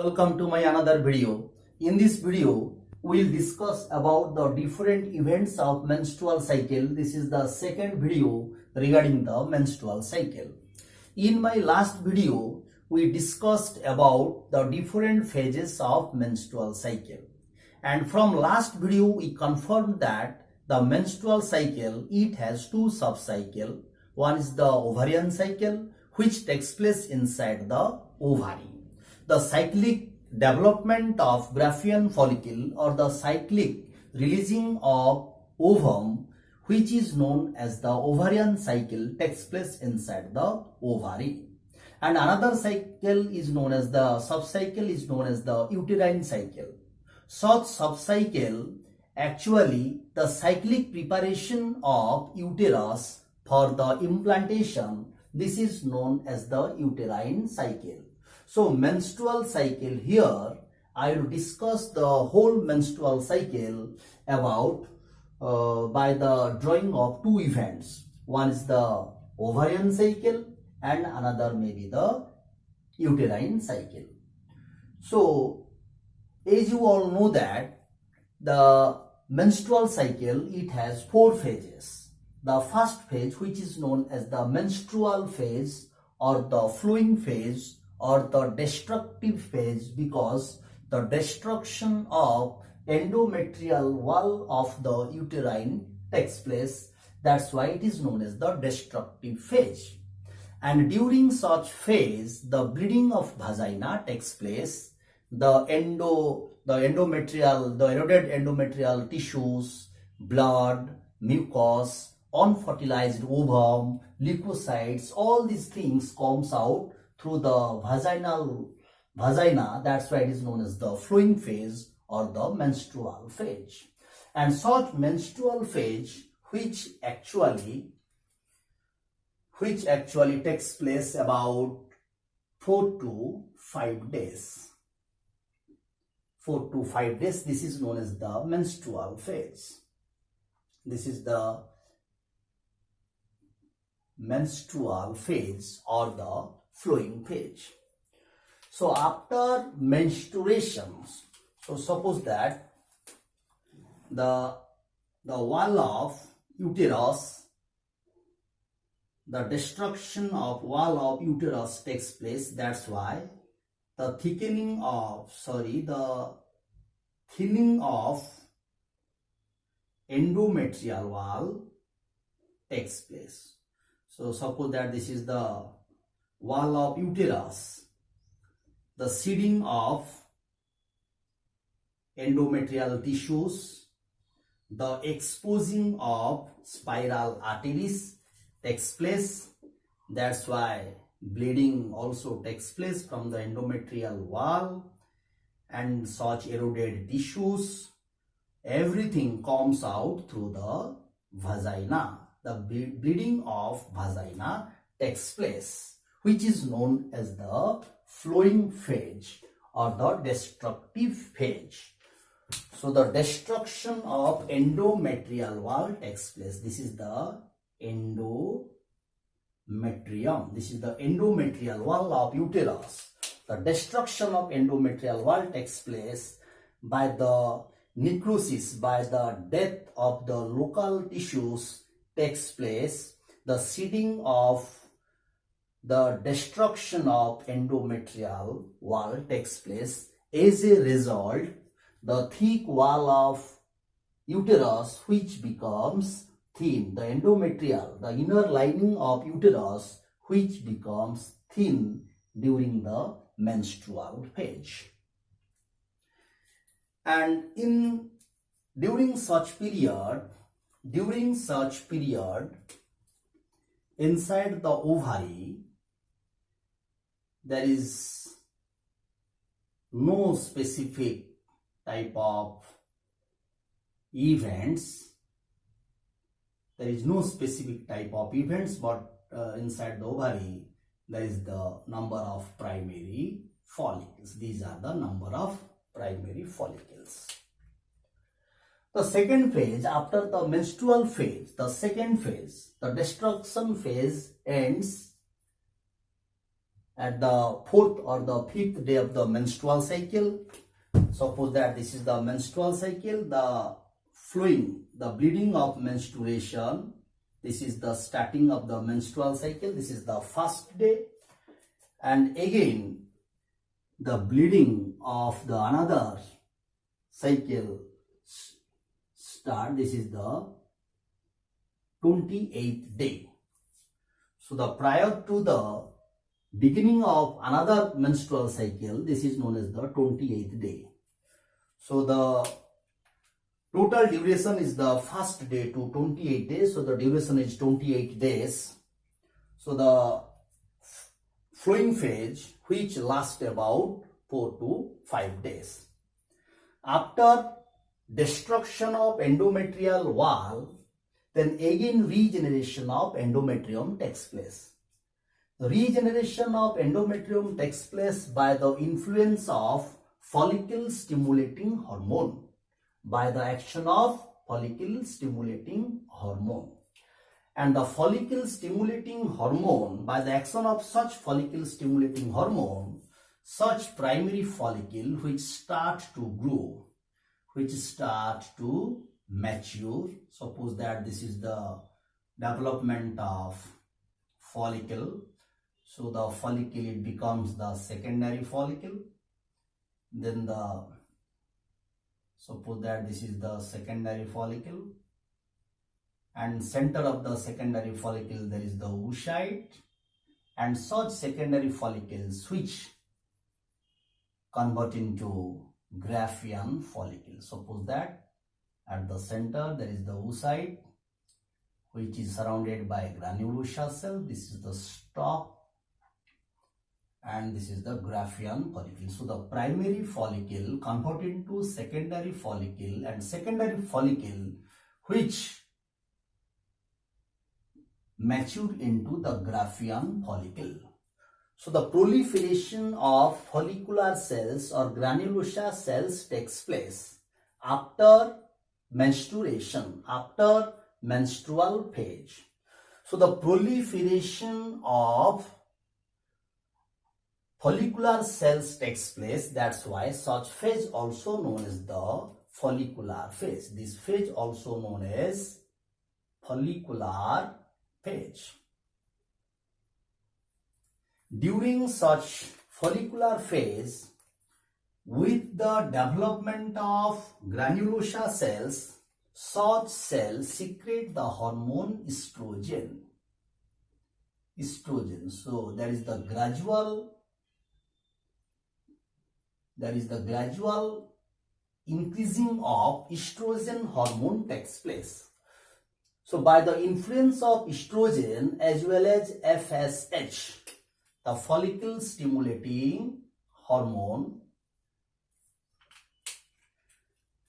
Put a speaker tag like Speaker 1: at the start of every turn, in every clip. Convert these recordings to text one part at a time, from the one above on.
Speaker 1: Welcome to my another video. In this video, we will discuss about the different events of menstrual cycle. This is the second video regarding the menstrual cycle. In my last video, we discussed about the different phases of menstrual cycle. And from last video, we confirmed that the menstrual cycle, it has two subcycles. One is the ovarian cycle, which takes place inside the ovary. The cyclic development of Graafian follicle or the cyclic releasing of ovum, which is known as the ovarian cycle, takes place inside the ovary. And another cycle is known as the subcycle is known as the uterine cycle. Such subcycle actually the cyclic preparation of uterus for the implantation, this is known as the uterine cycle. So menstrual cycle, here I will discuss the whole menstrual cycle about by the drawing of two events. One is the ovarian cycle and another may be the uterine cycle. So as you all know that the menstrual cycle, it has four phases. The first phase, which is known as the menstrual phase or the flowing phase or the destructive phase, because the destruction of endometrial wall of the uterine takes place. That's why it is known as the destructive phase. And during such phase, the bleeding of vagina takes place. The eroded endometrial tissues, blood, mucus, unfertilized ovum, leukocytes, all these things comes out through the vagina. That's why it is known as the flowing phase or the menstrual phase. And such menstrual phase which actually takes place about 4 to 5 days. 4 to 5 days, this is known as the menstrual phase. This is the menstrual phase or the flowing phase. So after menstruations, so suppose that the wall of uterus, the destruction of wall of uterus takes place. That's why the thinning of endometrial wall takes place. So suppose that this is the wall of uterus, the seeding of endometrial tissues, the exposing of spiral arteries takes place. That's why bleeding also takes place from the endometrial wall, and such eroded tissues, everything comes out through the vagina. The bleeding of vagina takes place, which is known as the flowing phase or the destructive phase. So the destruction of endometrial wall takes place. This is the endometrium. This is the endometrial wall of uterus. The destruction of endometrial wall takes place by the necrosis, by the death of the local tissues takes place. The seeding of the destruction of endometrial wall takes place. As a result, the thick wall of uterus, which becomes thin, the endometrial, the inner lining of uterus, which becomes thin during the menstrual phase. And during such period, inside the ovary, there is no specific type of events. There is no specific type of events, but inside the ovary, there is the number of primary follicles. These are the number of primary follicles. The second phase, after the menstrual phase, the second phase, the destruction phase ends, at the fourth or the fifth day of the menstrual cycle. Suppose that this is the menstrual cycle, the flowing, the bleeding of menstruation. This is the starting of the menstrual cycle. This is the first day. And again, the bleeding of the another cycle start. This is the 28th day. So the prior to the beginning of another menstrual cycle, this is known as the 28th day. So the total duration is the first day to 28 days. So the duration is 28 days. So the flowing phase, which lasts about 4 to 5 days. After destruction of endometrial wall, then again regeneration of endometrium takes place. The regeneration of endometrium takes place by the influence of follicle stimulating hormone, by the action of follicle stimulating hormone. And the follicle stimulating hormone, by the action of such follicle stimulating hormone, such primary follicle which start to grow, which start to mature. Suppose that this is the development of follicle. So the follicle, it becomes the secondary follicle. Then suppose that this is the secondary follicle, and center of the secondary follicle there is the oocyte, and such secondary follicles which convert into Graafian follicle. Suppose that at the center there is the oocyte, which is surrounded by granulosa cell. This is the stalk, and this is the Graafian follicle. So the primary follicle converted into secondary follicle, and secondary follicle which matured into the Graafian follicle. So the proliferation of follicular cells or granulosa cells takes place after menstruation, after menstrual phase. So the proliferation of follicular cells takes place. That's why such phase also known as the follicular phase. This phase also known as follicular phase. During such follicular phase, with the development of granulosa cells, such cells secrete the hormone estrogen. So there is the gradual increasing of estrogen hormone takes place. So by the influence of estrogen as well as FSH, the follicle stimulating hormone,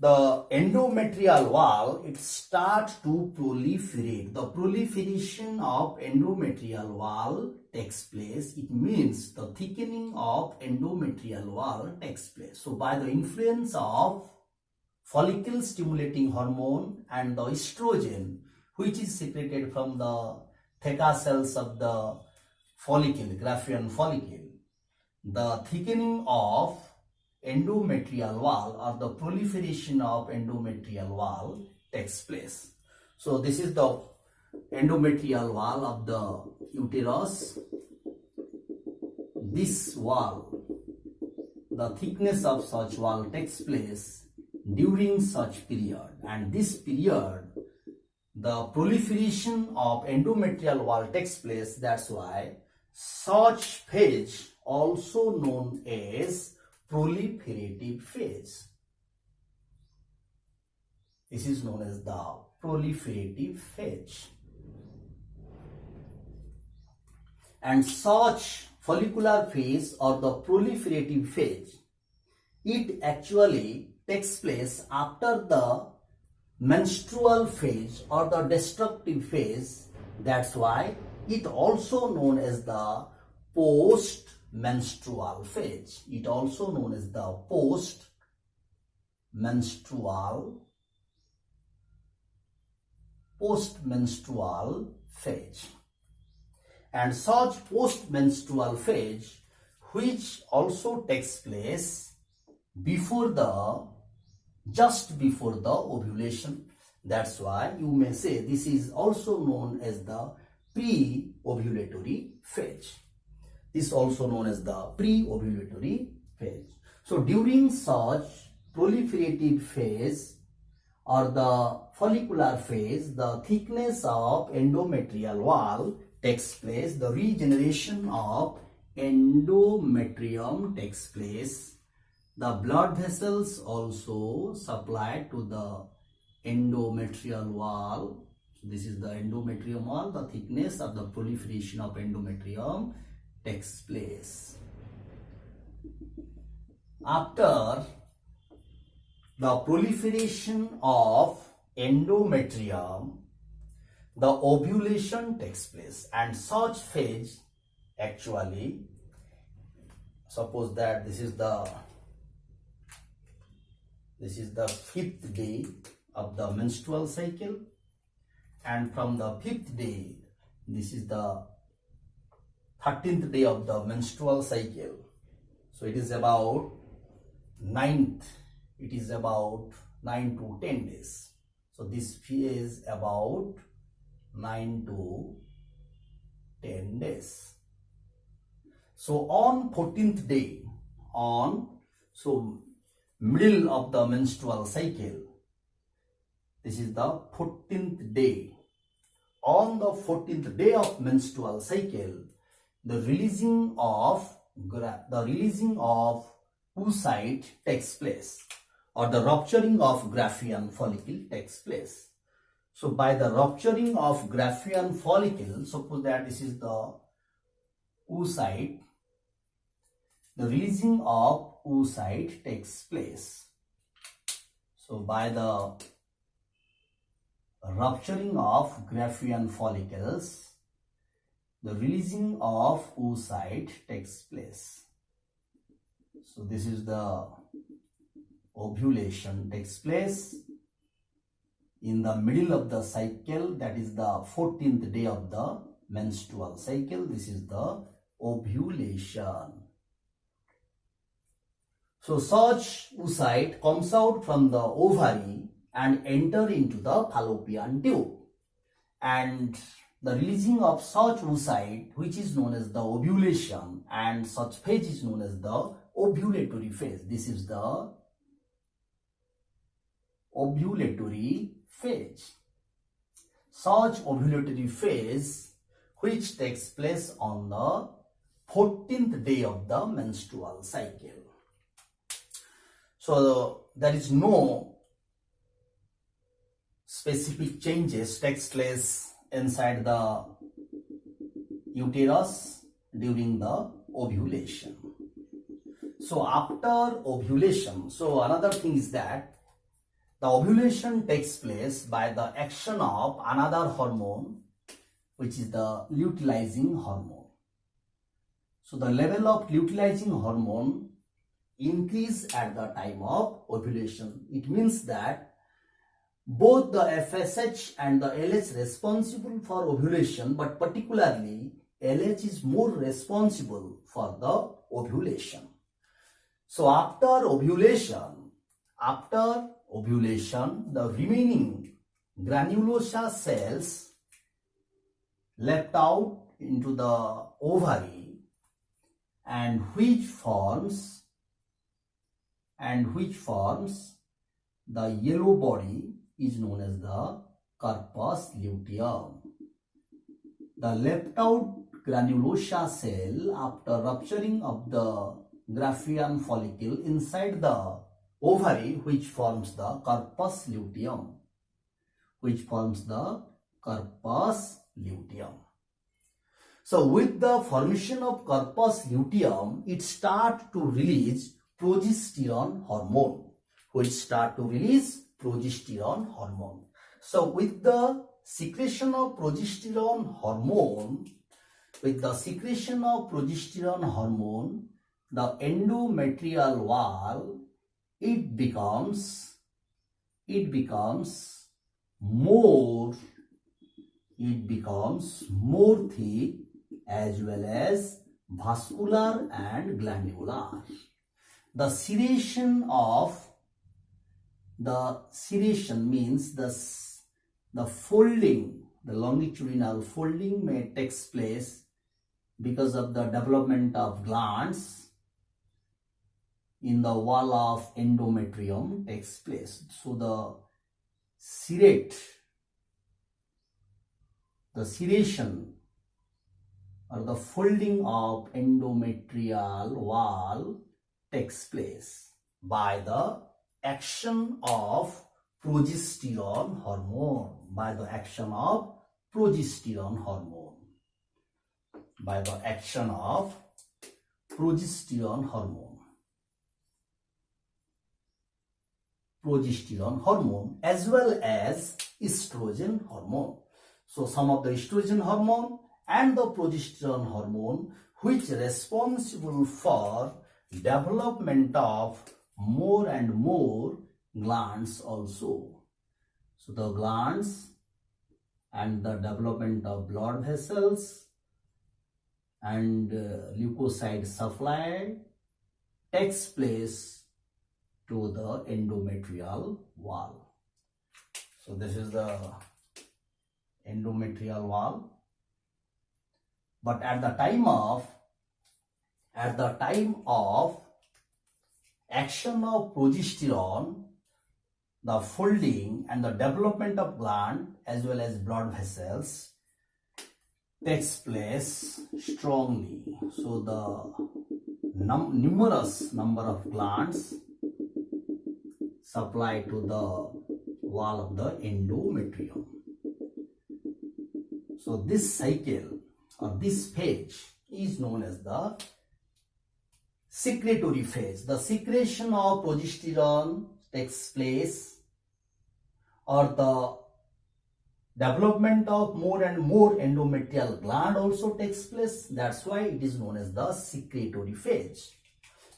Speaker 1: the endometrial wall, it starts to proliferate. The proliferation of endometrial wall takes place. It means the thickening of endometrial wall takes place. So by the influence of follicle stimulating hormone and the estrogen, which is secreted from the theca cells of the follicle, Graafian follicle, the thickening of endometrial wall or the proliferation of endometrial wall takes place. So this is the endometrial wall of the uterus. This wall, the thickness of such wall takes place during such period, and this period the proliferation of endometrial wall takes place. That's why such phase also known as proliferative phase. This is known as the proliferative phase. And such follicular phase or the proliferative phase, it actually takes place after the menstrual phase or the destructive phase. That's why it also known as the post-menstrual phase. It also known as the post-menstrual phase. and such post-menstrual phase which also takes place just before the ovulation. That's why you may say this is also known as the pre-ovulatory phase. This is also known as the pre-ovulatory phase. So during such proliferative phase or the follicular phase, the thickness of endometrial wall takes place, the regeneration of endometrium takes place. The blood vessels also supply to the endometrial wall. So this is the endometrium wall, the thickness of the proliferation of endometrium takes place. After the proliferation of endometrium, the ovulation takes place, and such phase actually, suppose that this is the 5th day of the menstrual cycle, and from the 5th day, this is the 13th day of the menstrual cycle. So it is about 9 to 10 days. So this phase about 9 to 10 days. So on 14th day, middle of the menstrual cycle, this is the 14th day. On the 14th day of menstrual cycle, the releasing of oocyte takes place, or the rupturing of Graafian follicle takes place. So by the rupturing of Graafian follicle, suppose that this is the oocyte, the releasing of oocyte takes place. So by the rupturing of Graafian follicles, the releasing of oocyte takes place. So this is the ovulation takes place in the middle of the cycle, that is the 14th day of the menstrual cycle. This is the ovulation. So such oocyte comes out from the ovary and enter into the fallopian tube, and the releasing of such oocyte, which is known as the ovulation, and such phase is known as the ovulatory phase. This is the ovulatory phase. Such ovulatory phase which takes place on the 14th day of the menstrual cycle. So there is no specific changes takes place inside the uterus during the ovulation. So after ovulation, so another thing is that the ovulation takes place by the action of another hormone, which is the luteinizing hormone. So the level of luteinizing hormone increase at the time of ovulation. It means that both the FSH and the LH responsible for ovulation, but particularly LH is more responsible for the ovulation. So after ovulation, the remaining granulosa cells left out into the ovary, and which forms the yellow body is known as the corpus luteum. The left out granulosa cell, after rupturing of the Graafian follicle inside the ovary, which forms the corpus luteum, So with the formation of corpus luteum, it starts to release progesterone hormone, So with the secretion of progesterone hormone, the endometrial wall, it becomes more thick as well as vascular and glandular. The serration means the folding, the longitudinal folding may take place because of the development of glands in the wall of endometrium takes place. So the serration or the folding of endometrial wall takes place by the action of progesterone hormone, by the action of progesterone hormone, by the action of progesterone hormone, as well as estrogen hormone. So some of the estrogen hormone and the progesterone hormone which are responsible for development of more and more glands also. So the glands and the development of blood vessels and leukocyte supply takes place to the endometrial wall. So this is the endometrial wall. But at the time of action of progesterone, the folding and the development of gland as well as blood vessels takes place strongly. So the numerous number of glands supply to the wall of the endometrium. So this cycle or this phase is known as the secretory phase. The secretion of progesterone takes place, or the development of more and more endometrial gland also takes place. That's why it is known as the secretory phase.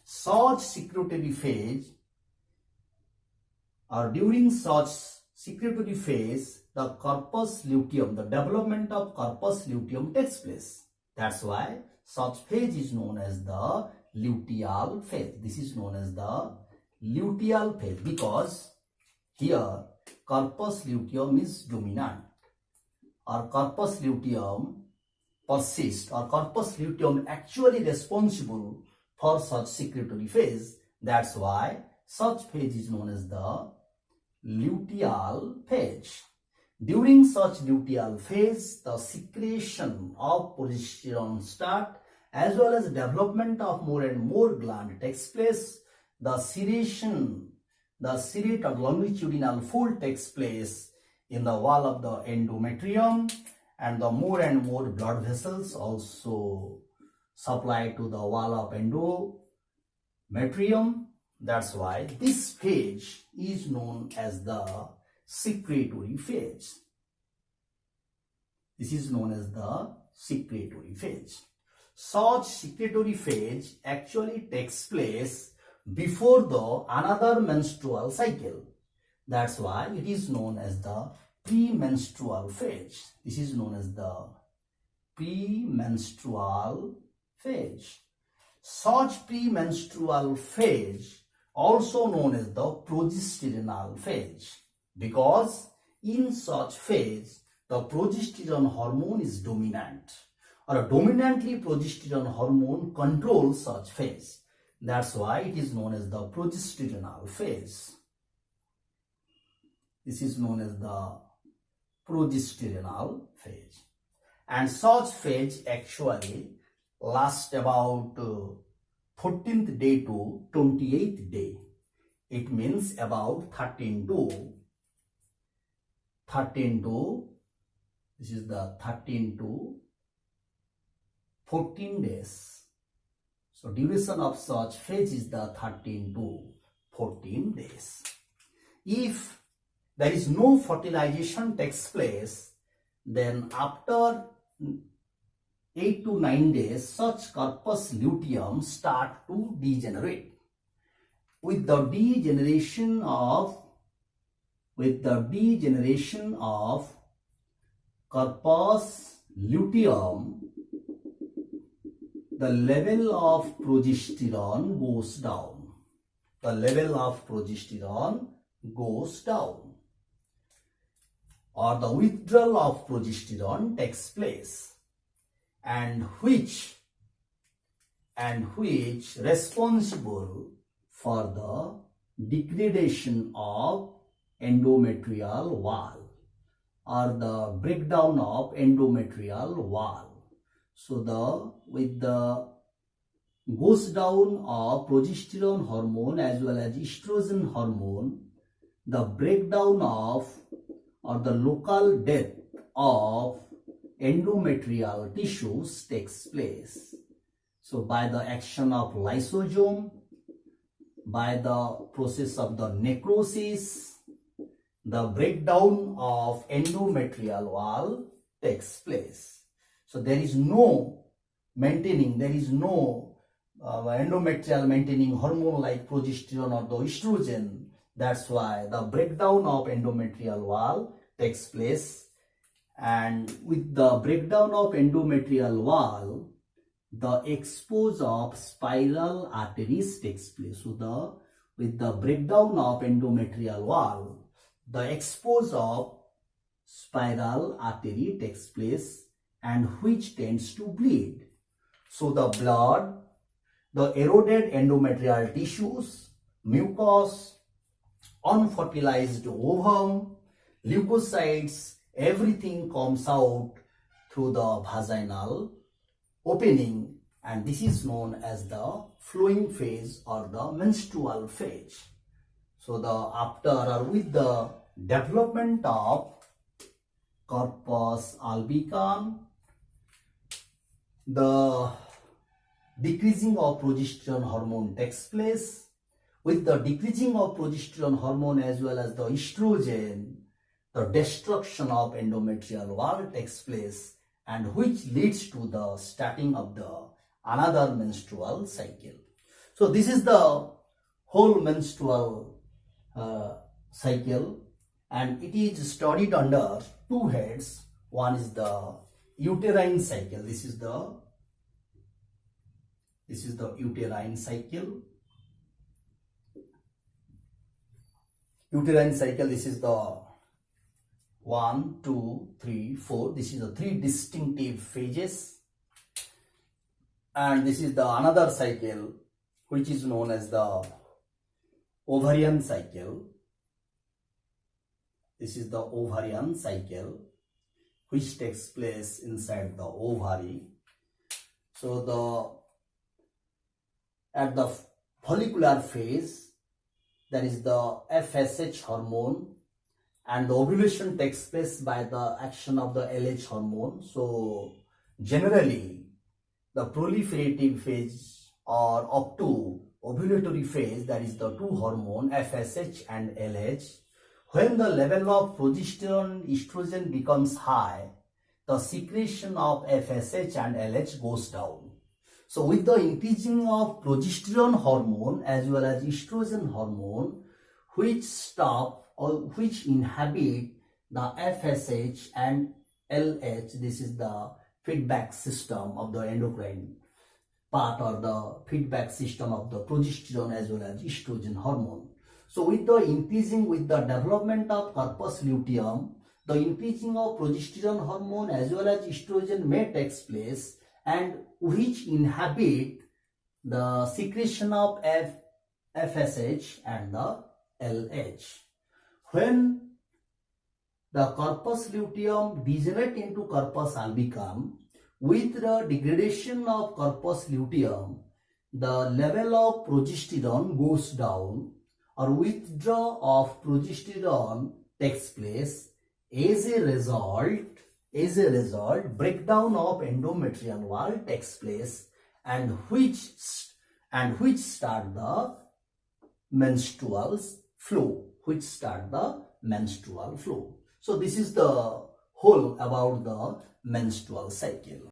Speaker 1: Such secretory phase, or during such secretory phase, the corpus luteum, the development of corpus luteum takes place. That's why such phase is known as the luteal phase. This is known as the luteal phase because here corpus luteum is dominant, or corpus luteum persists, or corpus luteum actually responsible for such secretory phase. That's why such phase is known as the luteal phase. During such luteal phase, the secretion of progesterone starts as well as development of more and more gland takes place. The serrate of longitudinal fold takes place in the wall of the endometrium, and the more and more blood vessels also supply to the wall of endometrium. That's why this phase is known as the secretory phase. This is known as the secretory phase. Such secretory phase actually takes place before the another menstrual cycle. That's why it is known as the premenstrual phase. This is known as the premenstrual phase. Such premenstrual phase also known as the progesterinal phase, because in such phase the progesterone hormone is dominant, or a dominantly progesterone hormone controls such phase. That's why it is known as the progesterinal phase. This is known as the progesterinal phase. And such phase actually lasts about 14th day to 28th day. It means about 13 to this is the 13 to 14 days. So duration of such phase is the 13 to 14 days. If there is no fertilization takes place, then after 8 to 9 days, such corpus luteum start to degenerate. With the degeneration of corpus luteum, the level of progesterone goes down. The level of progesterone goes down, or the withdrawal of progesterone takes place, and which responsible for the degradation of endometrial wall or the breakdown of endometrial wall. So with the goes down of progesterone hormone as well as estrogen hormone, the breakdown of or the local death of endometrial tissues takes place. So by the action of lysosome, by the process of the necrosis, the breakdown of endometrial wall takes place. So there is no endometrial maintaining hormone like progesterone or the estrogen. That's why the breakdown of endometrial wall takes place, and with the breakdown of endometrial wall, the expose of spiral arteries takes place. So with the breakdown of endometrial wall, the expose of spiral artery takes place, and which tends to bleed. So the blood, the eroded endometrial tissues, mucus, unfertilized ovum, leukocytes, everything comes out through the vaginal opening, and this is known as the flowing phase or the menstrual phase. So with the development of corpus albicans, the decreasing of progesterone hormone takes place. With the decreasing of progesterone hormone as well as the estrogen, the destruction of endometrial wall takes place, and which leads to the starting of the another menstrual cycle. So this is the whole menstrual cycle, and it is studied under two heads. One is the uterine cycle. This is the uterine cycle. Uterine cycle, this is the 1, 2, 3, 4. This is the 3 distinctive phases. And this is the another cycle which is known as the ovarian cycle. This is the ovarian cycle which takes place inside the ovary. So at the follicular phase, there is the FSH hormone, and the ovulation takes place by the action of the LH hormone. So generally, the proliferative phase or up to ovulatory phase, that is the two hormone FSH and LH. When the level of progesterone, estrogen becomes high, the secretion of FSH and LH goes down. So with the increasing of progesterone hormone as well as estrogen hormone, which inhibit the FSH and LH, this is the feedback system of the endocrine part or the feedback system of the progesterone as well as estrogen hormone. So with the development of corpus luteum, the increasing of progesterone hormone as well as estrogen may take place, and which inhibit the secretion of FSH and the LH. When the corpus luteum degenerate into corpus albicans, with the degradation of corpus luteum, the level of progesterone goes down, or withdrawal of progesterone takes place. As a result, breakdown of endometrial wall takes place, and which start the menstrual flow. So this is the whole about the menstrual cycle.